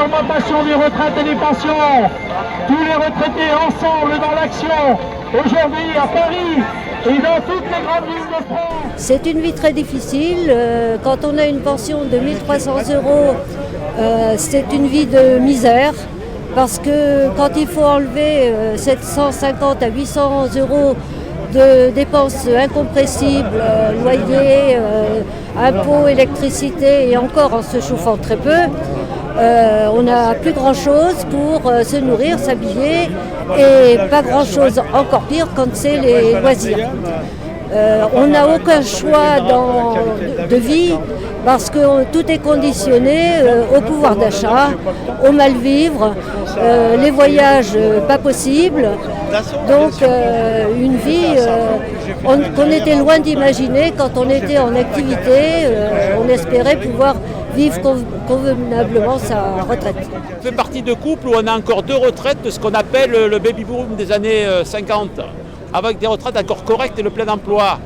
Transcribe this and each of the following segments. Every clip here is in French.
l'augmentation des retraites et des pensions. Tous les retraités ensemble dans l'action, aujourd'hui à Paris et dans toutes les grandes villes de France. C'est une vie très difficile. Quand on a une pension de 1 300 €, c'est une vie de misère. Parce que quand il faut enlever 750 à 800 € de dépenses incompressibles, loyer, impôts, électricité et encore en se chauffant très peu, on n'a plus grand-chose pour se nourrir, s'habiller et pas grand-chose encore pire quand c'est les loisirs. On n'a aucun choix de vie parce que tout est conditionné au pouvoir d'achat, au mal-vivre, les voyages pas possibles. Donc une vie qu'on était loin d'imaginer quand on était en activité, on espérait pouvoir vivre convenablement sa retraite. On fait partie de couples où on a encore 2 retraites de ce qu'on appelle le baby-boom des années 50, avec des retraites encore correctes et le plein emploi.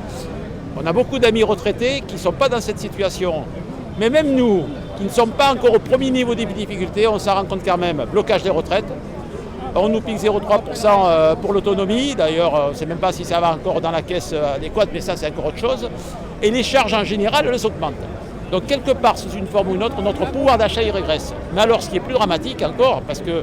On a beaucoup d'amis retraités qui ne sont pas dans cette situation. Mais même nous, qui ne sommes pas encore au premier niveau des difficultés, on s'en rend compte quand même. Blocage des retraites. On nous pique 0,3% pour l'autonomie. D'ailleurs, on ne sait même pas si ça va encore dans la caisse adéquate, mais ça, c'est encore autre chose. Et les charges en général, elles augmentent. Donc, quelque part, sous une forme ou une autre, notre pouvoir d'achat, il régresse. Mais alors, ce qui est plus dramatique encore, parce que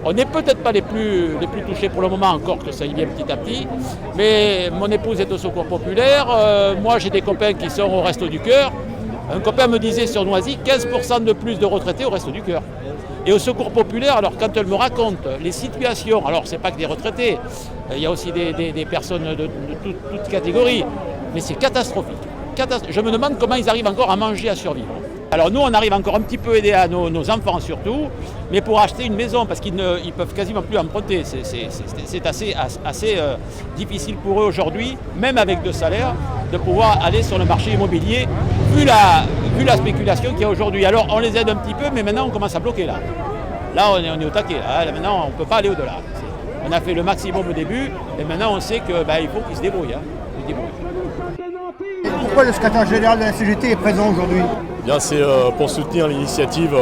on n'est peut-être pas les plus touchés pour le moment, encore que ça y vient petit à petit. Mais mon épouse est au Secours populaire. Moi, j'ai des copains qui sont au Resto du Cœur. Un copain me disait sur Noisy, 15% de plus de retraités au Resto du Cœur. Et au Secours populaire, alors quand elle me raconte les situations, alors c'est pas que des retraités, il y a aussi des personnes de toutes catégories, mais c'est catastrophique. Je me demande comment ils arrivent encore à manger, à survivre. Alors nous, on arrive encore un petit peu aider à nos enfants surtout, mais pour acheter une maison, parce qu'ils ne peuvent quasiment plus emprunter. C'est assez difficile pour eux aujourd'hui, même avec 2 salaires, de pouvoir aller sur le marché immobilier, vu la spéculation qu'il y a aujourd'hui. Alors on les aide un petit peu, mais maintenant on commence à bloquer là. Là on est au taquet, là maintenant on ne peut pas aller au-delà. On a fait le maximum au début, et maintenant on sait qu'il faut qu'ils se débrouillent. Pourquoi le secrétaire général de la CGT est présent aujourd'hui ? Bien, c'est pour soutenir l'initiative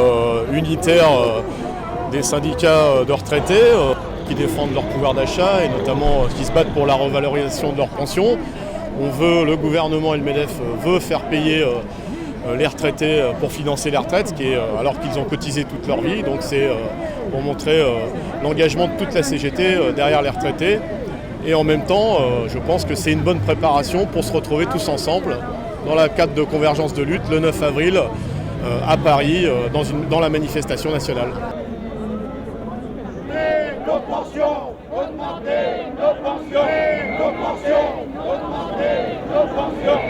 unitaire des syndicats de retraités qui défendent leur pouvoir d'achat et notamment qui se battent pour la revalorisation de leurs pensions. Le gouvernement et le MEDEF veut faire payer les retraités pour financer les retraites, alors qu'ils ont cotisé toute leur vie. Donc c'est pour montrer l'engagement de toute la CGT derrière les retraités. Et en même temps, je pense que c'est une bonne préparation pour se retrouver tous ensemble dans le cadre de Convergence de lutte le 9 avril à Paris dans la manifestation nationale. Nos pensions, augmenter nos pensions, nos pensions, augmenter nos pensions.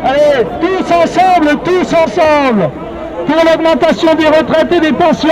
Allez, tous ensemble, pour l'augmentation des retraites et des pensions.